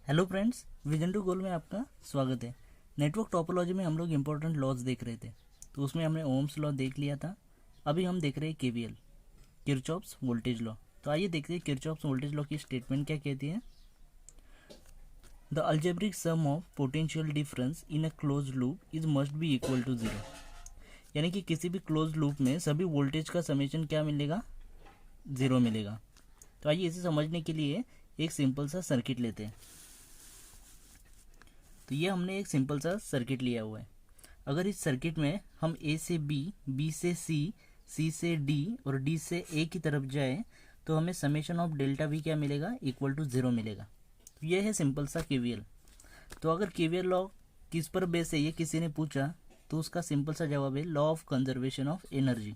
Hello friends, vision to गोल में आपका स्वागत है। नेटवर्क टोपोलॉजी में हम लोग इम्पोर्टेंट लॉज देख रहे थे, तो उसमें हमने ओम्स लॉ देख लिया था। अभी हम देख रहे हैं केवीएल, किरचॉफ्स वोल्टेज लॉ। तो आइए देखते हैं किरचॉफ्स वोल्टेज लॉ की स्टेटमेंट क्या कहती है। The algebraic sum of potential difference in a close loop is must be equal to zero. यानी कि किसी भी क्लोज लूप में सभी वोल्टेज का समेशन क्या मिलेगा, जीरो मिलेगा। तो आइए इसे समझने के लिए एक सिंपल सा सर्किट लेते हैं। तो ये हमने एक सिंपल सा सर्किट लिया हुआ है। अगर इस सर्किट में हम ए से बी, बी से सी, सी से डी और डी से ए की तरफ जाए तो हमें समेशन ऑफ डेल्टा वी क्या मिलेगा, इक्वल टू जीरो मिलेगा। तो ये है सिंपल सा केवीएल। तो अगर केवीएल लॉ किस पर बेस है ये किसी ने पूछा तो उसका सिंपल सा जवाब है law of conservation of energy.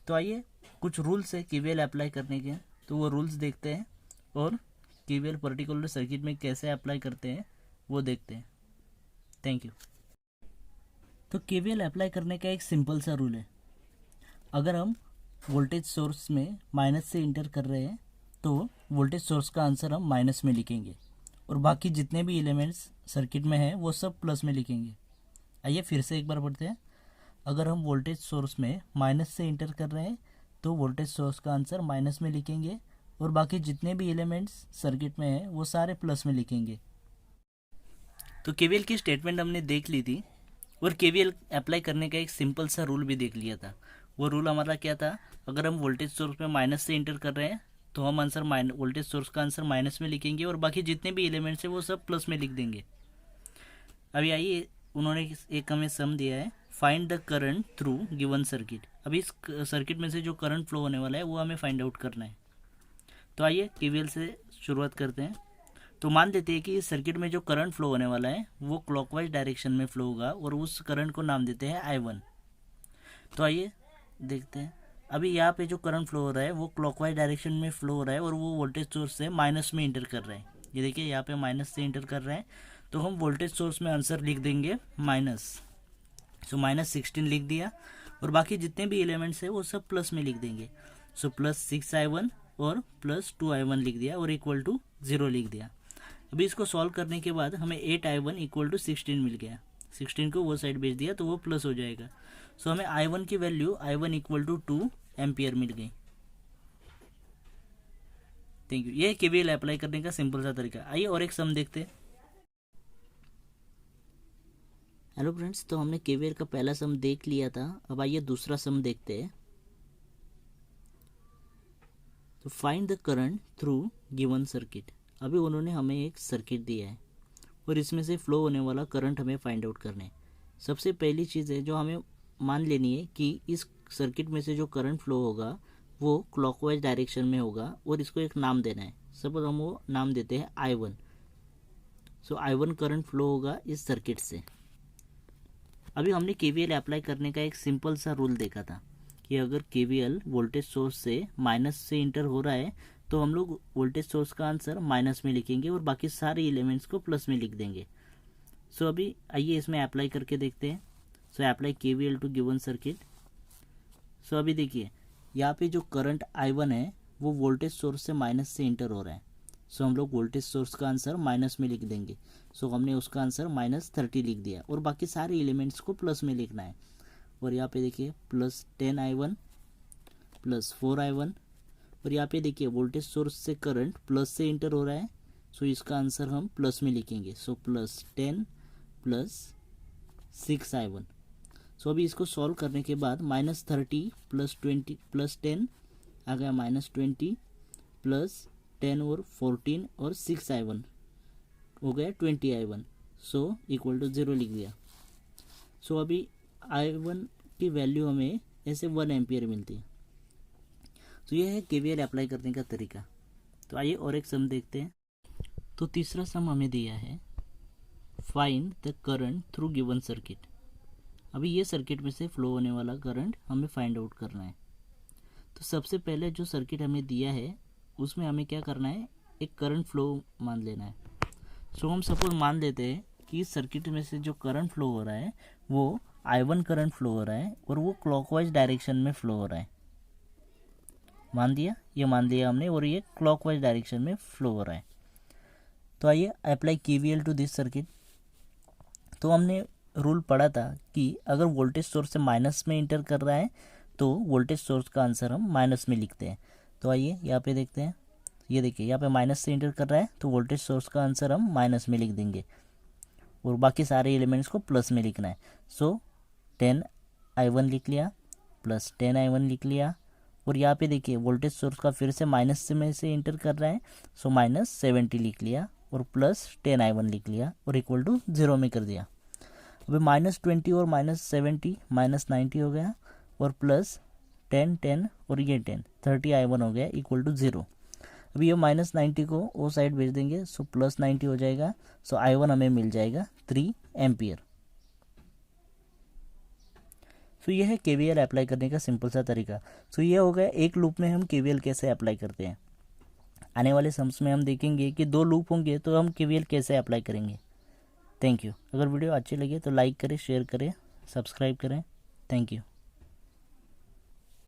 तो आइए कुछ रूल्स है केवीएल अप्लाई करने के, तो वो रूल्स देखते हैं और केवीएल पर्टिकुलर सर्किट में कैसे अप्लाई करते हैं वो देखते हैं। Thank you. तो केवीएल अप्लाई करने का एक सिंपल सा रूल है। अगर हम वोल्टेज सोर्स में माइनस से इंटर कर रहे हैं तो वोल्टेज सोर्स का आंसर हम माइनस में लिखेंगे और बाकी जितने भी एलिमेंट्स सर्किट में हैं वो सब प्लस में लिखेंगे। आइए फिर से एक बार पढ़ते हैं। अगर हम वोल्टेज सोर्स में माइनस से इंटर कर रहे हैं तो वोल्टेज सोर्स का आंसर माइनस में लिखेंगे और बाकी जितने भी एलिमेंट्स सर्किट में हैं वो सारे प्लस में लिखेंगे। तो केवीएल की स्टेटमेंट हमने देख ली थी और केवीएल अप्लाई करने का एक सिंपल सा रूल भी देख लिया था। वो रूल हमारा क्या था, अगर हम वोल्टेज सोर्स में माइनस से इंटर कर रहे हैं तो हम आंसर वोल्टेज सोर्स का आंसर माइनस में लिखेंगे और बाकी जितने भी एलिमेंट्स हैं वो सब प्लस में लिख देंगे। अभी आइए, उन्होंने एक हमें सम दिया है, find the current through given circuit. अभी इस सर्किट में से जो करंट फ्लो होने वाला है वो हमें फाइंड आउट करना है। तो आइए केवीएल से शुरुआत करते हैं। तो मान लेते हैं कि इस सर्किट में जो करंट फ्लो होने वाला है वो क्लॉकवाइज डायरेक्शन में फ्लो होगा और उस करंट को नाम देते हैं I1। तो आइए देखते हैं। अभी यहाँ पे जो करंट फ्लो हो रहा है वो क्लॉकवाइज डायरेक्शन में फ्लो हो रहा है और वो वोल्टेज सोर्स से माइनस में इंटर कर रहा है। ये देखिए यहाँ पे माइनस से इंटर कर रहा है, तो हम वोल्टेज सोर्स में आंसर लिख देंगे माइनस। सो -16 लिख दिया और बाकी जितने भी एलिमेंट्स है वो सब प्लस में लिख देंगे। सो +6I1 और +2I1 लिख दिया और इक्वल टू 0 लिख दिया। अभी इसको सॉल्व करने के बाद हमें 8I1 इक्वल टू 16 मिल गया। 16 को वो साइड भेज दिया तो वो प्लस हो जाएगा। सो हमें I1 की value I1 equal to 2 ampere मिल गई। Thank you. ये केवीएल अप्लाई करने का सिंपल सा तरीका। आइए और एक सम देखते हैं। हेलो फ्रेंड्स, तो हमने केवीएल का पहला सम देख लिया था। अब आइए दूसरा सम देखते हैं। तो find the current through given circuit. अभी उन्होंने हमें एक सर्किट दिया है और इसमें से फ्लो होने वाला करंट हमें फाइंड आउट करना है। सबसे पहली चीज़ है जो हमें मान लेनी है कि इस सर्किट में से जो करंट फ्लो होगा वो क्लॉकवाइज डायरेक्शन में होगा और इसको एक नाम देना है। सपोज हम वो नाम देते हैं I1। सो I1 करंट फ्लो होगा इस सर्किट से। अभी हमने केवीएल अप्लाई करने का एक सिंपल सा रूल देखा था कि अगर केवीएल वोल्टेज सोर्स से माइनस से इंटर हो रहा है तो हम लोग वोल्टेज सोर्स का आंसर माइनस में लिखेंगे और बाकी सारे एलिमेंट्स को प्लस में लिख देंगे। सो अभी आइए इसमें अप्लाई करके देखते हैं। So apply KVL to given circuit. So अभी देखिए यहाँ पे जो करंट I1 है वो वोल्टेज सोर्स से माइनस से इंटर हो रहा है। सो हम लोग वोल्टेज सोर्स का आंसर माइनस में लिख देंगे। सो हमने उसका आंसर -30 लिख दिया और बाकी सारे एलिमेंट्स को प्लस में लिखना है। और यहाँ पे देखिए +10I1 +4I1 और यहाँ पे देखिए वोल्टेज सोर्स से करंट प्लस से इंटर हो रहा है। सो इसका आंसर हम प्लस में लिखेंगे। सो +10 +6I1। सो अभी इसको सॉल्व करने के बाद -30 +20 +10 आ गया -20 +10 और 14 और 6I1 हो गया 20I1। सो इक्वल टू 0 लिख दिया। सो अभी I1 की वैल्यू हमें ऐसे 1 एम्पियर मिलती है। तो यह है केवीएल अप्लाई करने का तरीका। तो आइए और एक सम देखते हैं। तो तीसरा सम हमें दिया है, find the current through given circuit. अभी ये सर्किट में से फ्लो होने वाला करंट हमें फाइंड आउट करना है। तो सबसे पहले जो सर्किट हमें दिया है उसमें हमें क्या करना है, एक करंट फ्लो मान लेना है। सो हम सपोज मान लेते हैं कि इस सर्किट में से जो करंट फ्लो हो रहा है वो I1 करंट फ्लो हो रहा है और वो क्लॉकवाइज डायरेक्शन में फ्लो हो रहा है। मान दिया, ये मान लिया हमने, और ये क्लॉकवाइज डायरेक्शन में फ्लो हो रहा है। तो आइए apply KVL to this circuit. तो हमने रूल पढ़ा था कि अगर वोल्टेज सोर्स से माइनस में इंटर कर रहा है तो वोल्टेज सोर्स का आंसर हम माइनस में लिखते हैं। तो आइए यहाँ पे देखते हैं, ये देखिए यहाँ पे माइनस से इंटर कर रहा है तो वोल्टेज सोर्स का आंसर हम माइनस में लिख देंगे और बाकी सारे एलिमेंट्स को प्लस में लिखना है। सो 10I1 लिख लिया प्लस 10I1 लिख लिया, और यहाँ पे देखिए वोल्टेज सोर्स का फिर से माइनस में से इंटर कर रहा है, सो -70 लिख लिया और प्लस 10I1 लिख लिया और इक्वल टू 0 में कर दिया। अभी -20 और -70 -90 हो गया और प्लस 10 और ये 30I1 हो गया इक्वल टू 0। अभी ये -90 को वो साइड भेज देंगे, सो +90 हो जाएगा। सो I1 हमें मिल जाएगा 3 एम्पियर। सो ये है KVL अप्लाई करने का सिंपल सा तरीका। सो ये हो गया एक लूप में हम KVL कैसे अप्लाई करते हैं। आने वाले सम्स में हम देखेंगे कि 2 लूप होंगे तो हम KVL कैसे अप्लाई करेंगे। Thank you. अगर वीडियो अच्छी लगे तो लाइक करें, शेयर करें, सब्सक्राइब करें। Thank you.